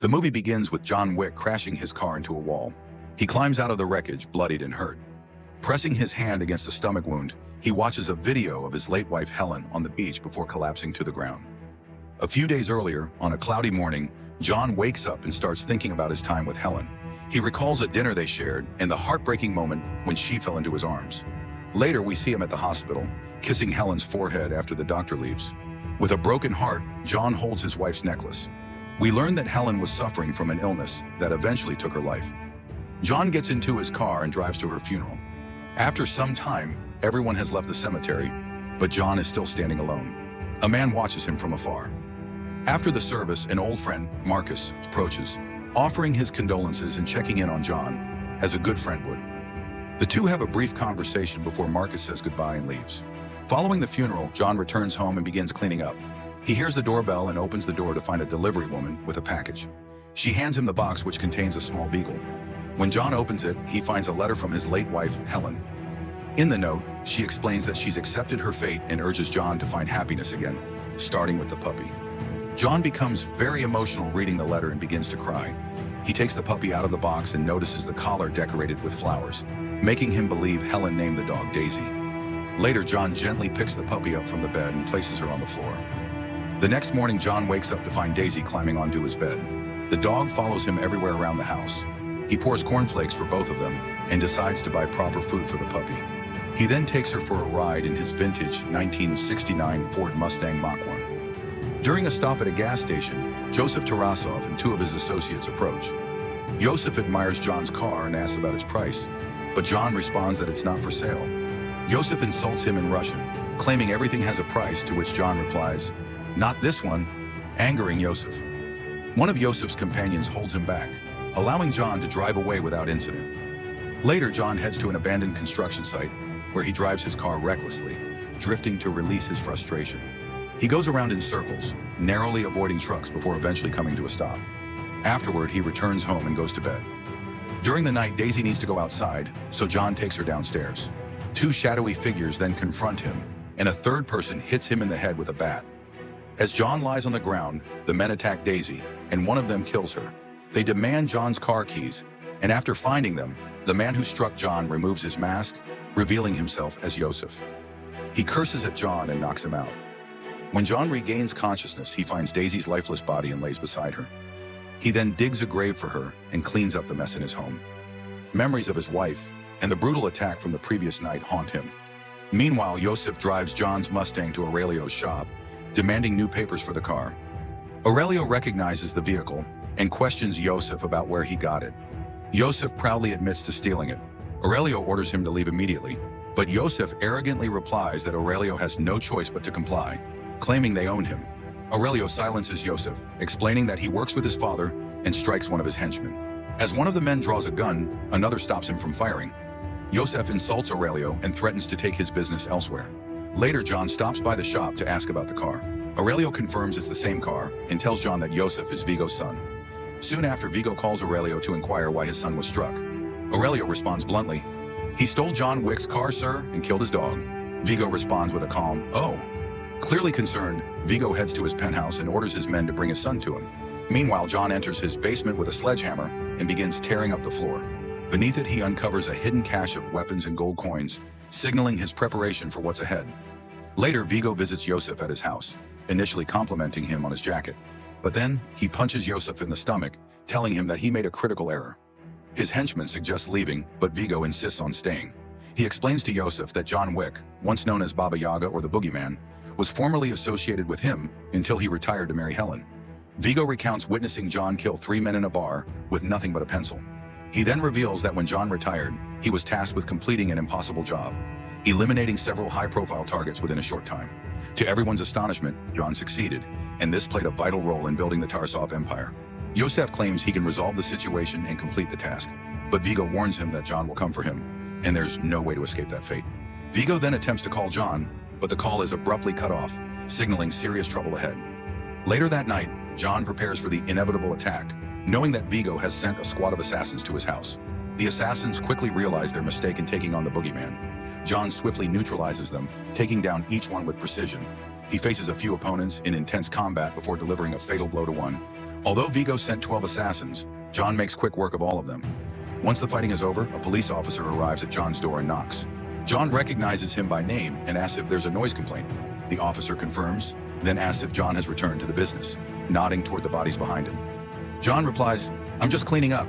The movie begins with John Wick crashing his car into a wall. He climbs out of the wreckage, bloodied and hurt. Pressing his hand against a stomach wound, he watches a video of his late wife Helen on the beach before collapsing to the ground. A few days earlier, on a cloudy morning, John wakes up and starts thinking about his time with Helen. He recalls a dinner they shared and the heartbreaking moment when she fell into his arms. Later, we see him at the hospital, kissing Helen's forehead after the doctor leaves. With a broken heart, John holds his wife's necklace. We learn that Helen was suffering from an illness that eventually took her life. John gets into his car and drives to her funeral. After some time, everyone has left the cemetery, but John is still standing alone. A man watches him from afar. After the service, an old friend, Marcus, approaches, offering his condolences and checking in on John, as a good friend would. The two have a brief conversation before Marcus says goodbye and leaves. Following the funeral, John returns home and begins cleaning up. He hears the doorbell and opens the door to find a delivery woman with a package. She hands him the box, which contains a small beagle. When John opens it, he finds a letter from his late wife, Helen. In the note, she explains that she's accepted her fate and urges John to find happiness again, starting with the puppy. John becomes very emotional reading the letter and begins to cry. He takes the puppy out of the box and notices the collar decorated with flowers, making him believe Helen named the dog Daisy. Later, John gently picks the puppy up from the bed and places her on the floor. The next morning, John wakes up to find Daisy climbing onto his bed. The dog follows him everywhere around the house. He pours cornflakes for both of them and decides to buy proper food for the puppy. He then takes her for a ride in his vintage 1969 Ford Mustang Mach 1. During a stop at a gas station, Joseph Tarasov and two of his associates approach. Joseph admires John's car and asks about its price, but John responds that it's not for sale. Joseph insults him in Russian, claiming everything has a price, to which John replies, "Not this one," angering Joseph. One of Joseph's companions holds him back, allowing John to drive away without incident. Later, John heads to an abandoned construction site where he drives his car recklessly, drifting to release his frustration. He goes around in circles, narrowly avoiding trucks before eventually coming to a stop. Afterward, he returns home and goes to bed. During the night, Daisy needs to go outside, so John takes her downstairs. Two shadowy figures then confront him, and a third person hits him in the head with a bat. As John lies on the ground, the men attack Daisy, and one of them kills her. They demand John's car keys, and after finding them, the man who struck John removes his mask, revealing himself as Joseph. He curses at John and knocks him out. When John regains consciousness, he finds Daisy's lifeless body and lays beside her. He then digs a grave for her and cleans up the mess in his home. Memories of his wife and the brutal attack from the previous night haunt him. Meanwhile, Joseph drives John's Mustang to Aurelio's shop, demanding new papers for the car. Aurelio recognizes the vehicle and questions Joseph about where he got it. Joseph proudly admits to stealing it. Aurelio orders him to leave immediately, but Joseph arrogantly replies that Aurelio has no choice but to comply, claiming they own him. Aurelio silences Joseph, explaining that he works with his father, and strikes one of his henchmen. As one of the men draws a gun, another stops him from firing. Joseph insults Aurelio and threatens to take his business elsewhere. Later, John stops by the shop to ask about the car. Aurelio confirms it's the same car and tells John that Joseph is Vigo's son. Soon after, Vigo calls Aurelio to inquire why his son was struck. Aurelio responds bluntly, "He stole John Wick's car, sir, and killed his dog." Vigo responds with a calm, "Oh." Clearly concerned, Vigo heads to his penthouse and orders his men to bring his son to him. Meanwhile, John enters his basement with a sledgehammer and begins tearing up the floor. Beneath it, he uncovers a hidden cache of weapons and gold coins, signaling his preparation for what's ahead. Later, Vigo visits Joseph at his house, initially complimenting him on his jacket. But then, he punches Joseph in the stomach, telling him that he made a critical error. His henchman suggests leaving, but Vigo insists on staying. He explains to Joseph that John Wick, once known as Baba Yaga or the Boogeyman, was formerly associated with him until he retired to marry Helen. Vigo recounts witnessing John kill 3 men in a bar with nothing but a pencil. He then reveals that when John retired, he was tasked with completing an impossible job, eliminating several high-profile targets within a short time. To everyone's astonishment, John succeeded, and this played a vital role in building the Tarasov Empire. Joseph claims he can resolve the situation and complete the task, but Vigo warns him that John will come for him, and there's no way to escape that fate. Vigo then attempts to call John, but the call is abruptly cut off, signaling serious trouble ahead. Later that night, John prepares for the inevitable attack, knowing that Vigo has sent a squad of assassins to his house. The assassins quickly realize their mistake in taking on the Boogeyman. John swiftly neutralizes them, taking down each one with precision. He faces a few opponents in intense combat before delivering a fatal blow to one, Although Vigo sent 12 assassins, John makes quick work of all of them. Once the fighting is over, a police officer arrives at John's door and knocks. John recognizes him by name and asks if there's a noise complaint. The officer confirms, then asks if John has returned to the business, nodding toward the bodies behind him. John replies, "I'm just cleaning up,"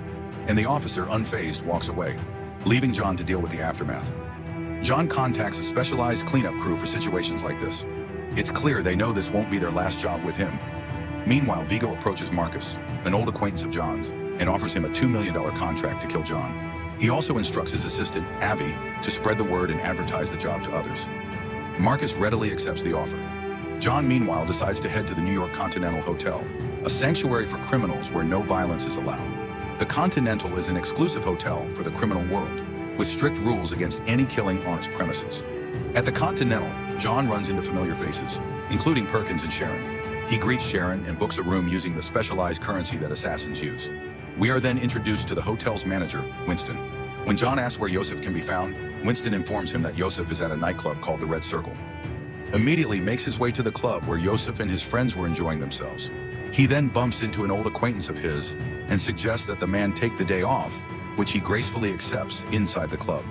and the officer, unfazed, walks away, leaving John to deal with the aftermath. John contacts a specialized cleanup crew for situations like this. It's clear they know this won't be their last job with him. Meanwhile, Vigo approaches Marcus, an old acquaintance of John's, and offers him a $2 million contract to kill John. He also instructs his assistant, Avi, to spread the word and advertise the job to others. Marcus readily accepts the offer. John, meanwhile, decides to head to the New York Continental Hotel, a sanctuary for criminals where no violence is allowed. The Continental is an exclusive hotel for the criminal world, with strict rules against any killing on its premises. At the Continental, John runs into familiar faces, including Perkins and Sharon. He greets Sharon and books a room using the specialized currency that assassins use. We are then introduced to the hotel's manager, Winston. When John asks where Yosef can be found, Winston informs him that Yosef is at a nightclub called the Red Circle. Immediately makes his way to the club where Yosef and his friends were enjoying themselves. He then bumps into an old acquaintance of his and suggests that the man take the day off, which he gracefully accepts inside the club.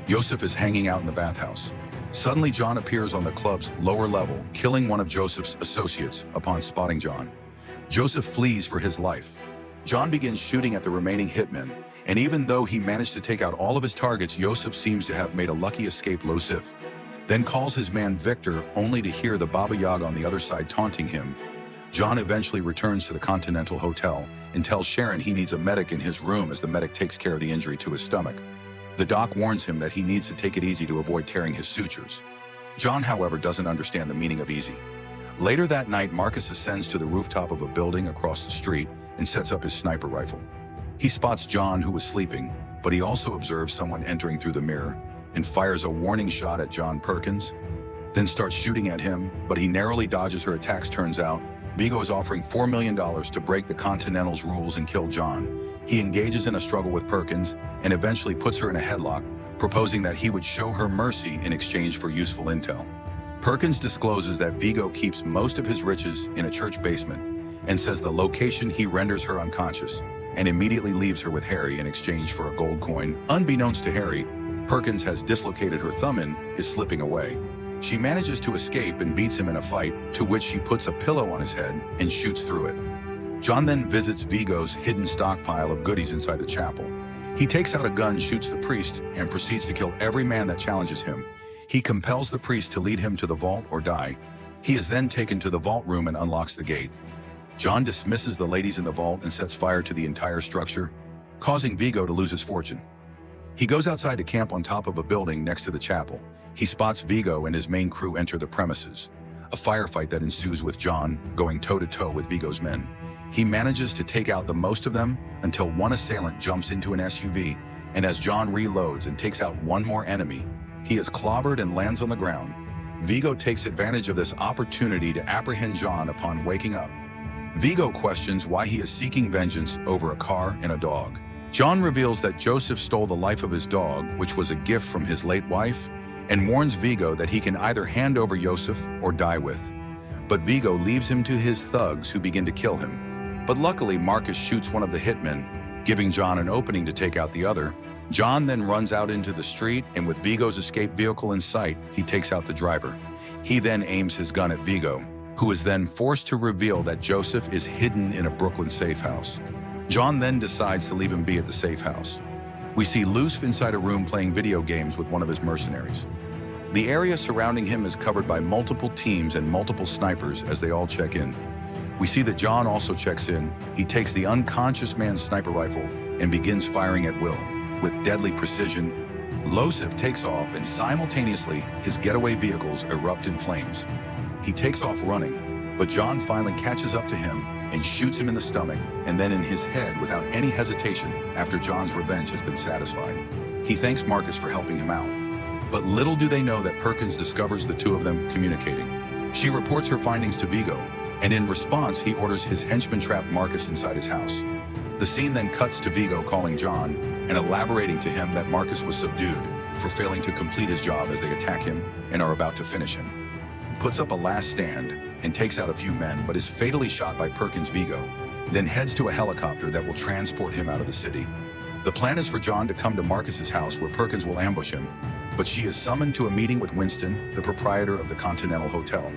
Yosef is hanging out in the bathhouse. Suddenly, John appears on the club's lower level, killing one of Joseph's associates upon spotting John. Joseph flees for his life. John begins shooting at the remaining hitmen, and even though he managed to take out all of his targets, Joseph seems to have made a lucky escape. Joseph then calls his man Victor, only to hear the Baba Yaga on the other side taunting him. John eventually returns to the Continental Hotel and tells Sharon he needs a medic in his room as the medic takes care of the injury to his stomach. The doc warns him that he needs to take it easy to avoid tearing his sutures. John, however, doesn't understand the meaning of easy. Later that night, Marcus ascends to the rooftop of a building across the street and sets up his sniper rifle. He spots John, who was sleeping, but he also observes someone entering through the mirror and fires a warning shot at John Perkins, then starts shooting at him, but he narrowly dodges her attacks. Turns out, Vigo is offering $4 million to break the Continental's rules and kill John. He engages in a struggle with Perkins and eventually puts her in a headlock, proposing that he would show her mercy in exchange for useful intel. Perkins discloses that Vigo keeps most of his riches in a church basement and says the location he renders her unconscious, and immediately leaves her with Harry in exchange for a gold coin. Unbeknownst to Harry, Perkins has dislocated her thumb and is slipping away. She manages to escape and beats him in a fight, to which she puts a pillow on his head and shoots through it. John then visits Vigo's hidden stockpile of goodies inside the chapel. He takes out a gun, shoots the priest, and proceeds to kill every man that challenges him. He compels the priest to lead him to the vault or die. He is then taken to the vault room and unlocks the gate. John dismisses the ladies in the vault and sets fire to the entire structure, causing Vigo to lose his fortune. He goes outside to camp on top of a building next to the chapel. He spots Vigo and his main crew enter the premises. A firefight that ensues with John going toe-to-toe with Vigo's men. He manages to take out the most of them until one assailant jumps into an SUV, and as John reloads and takes out one more enemy, he is clobbered and lands on the ground. Vigo takes advantage of this opportunity to apprehend John upon waking up. Vigo questions why he is seeking vengeance over a car and a dog. John reveals that Joseph stole the life of his dog, which was a gift from his late wife, and warns Vigo that he can either hand over Joseph or die with. But Vigo leaves him to his thugs, who begin to kill him. But luckily, Marcus shoots one of the hitmen, giving John an opening to take out the other. John then runs out into the street, and with Vigo's escape vehicle in sight, he takes out the driver. He then aims his gun at Vigo, who is then forced to reveal that Joseph is hidden in a Brooklyn safe house. John then decides to leave him be at the safe house. We see Luce inside a room playing video games with one of his mercenaries. The area surrounding him is covered by multiple teams and multiple snipers as they all check in. We see that John also checks in. He takes the unconscious man's sniper rifle and begins firing at will. With deadly precision, Joseph takes off, and simultaneously his getaway vehicles erupt in flames. He takes off running, but John finally catches up to him and shoots him in the stomach and then in his head without any hesitation after John's revenge has been satisfied. He thanks Marcus for helping him out. But little do they know that Perkins discovers the two of them communicating. She reports her findings to Vigo, and in response, he orders his henchmen trap Marcus inside his house. The scene then cuts to Vigo calling John and elaborating to him that Marcus was subdued for failing to complete his job as they attack him and are about to finish him. He puts up a last stand and takes out a few men, but is fatally shot by Perkins. Vigo then heads to a helicopter that will transport him out of the city. The plan is for John to come to Marcus's house where Perkins will ambush him, but she is summoned to a meeting with Winston, the proprietor of the Continental Hotel.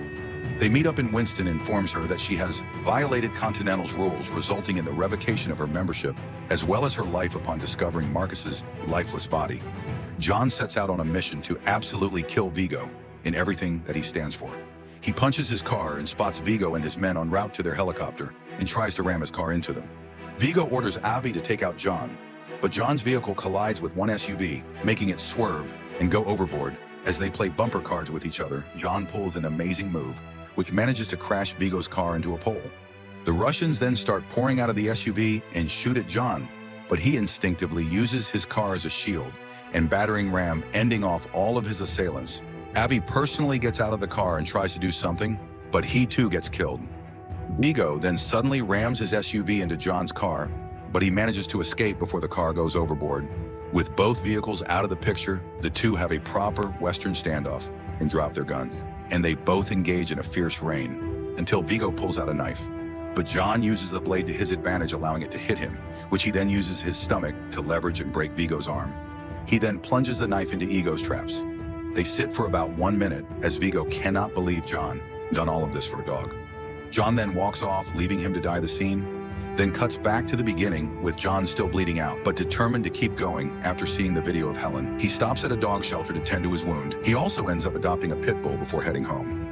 They meet up and Winston informs her that she has violated Continental's rules, resulting in the revocation of her membership, as well as her life upon discovering Marcus's lifeless body. John sets out on a mission to absolutely kill Vigo in everything that he stands for. He punches his car and spots Vigo and his men en route to their helicopter and tries to ram his car into them. Vigo orders Avi to take out John, but John's vehicle collides with one SUV, making it swerve and go overboard. As they play bumper cars with each other, John pulls an amazing move, which manages to crash Vigo's car into a pole. The Russians then start pouring out of the SUV and shoot at John, but he instinctively uses his car as a shield and battering ram, ending off all of his assailants. Avi personally gets out of the car and tries to do something, but he too gets killed. Vigo then suddenly rams his SUV into John's car, but he manages to escape before the car goes overboard. With both vehicles out of the picture, the two have a proper Western standoff and drop their guns, and they both engage in a fierce rain until Vigo pulls out a knife. But John uses the blade to his advantage, allowing it to hit him, which he then uses his stomach to leverage and break Vigo's arm. He then plunges the knife into Ego's traps. They sit for about 1 minute as Vigo cannot believe John done all of this for a dog. John then walks off, leaving him to die the scene, then cuts back to the beginning with John still bleeding out, but determined to keep going after seeing the video of Helen. He stops at a dog shelter to tend to his wound. He also ends up adopting a pit bull before heading home.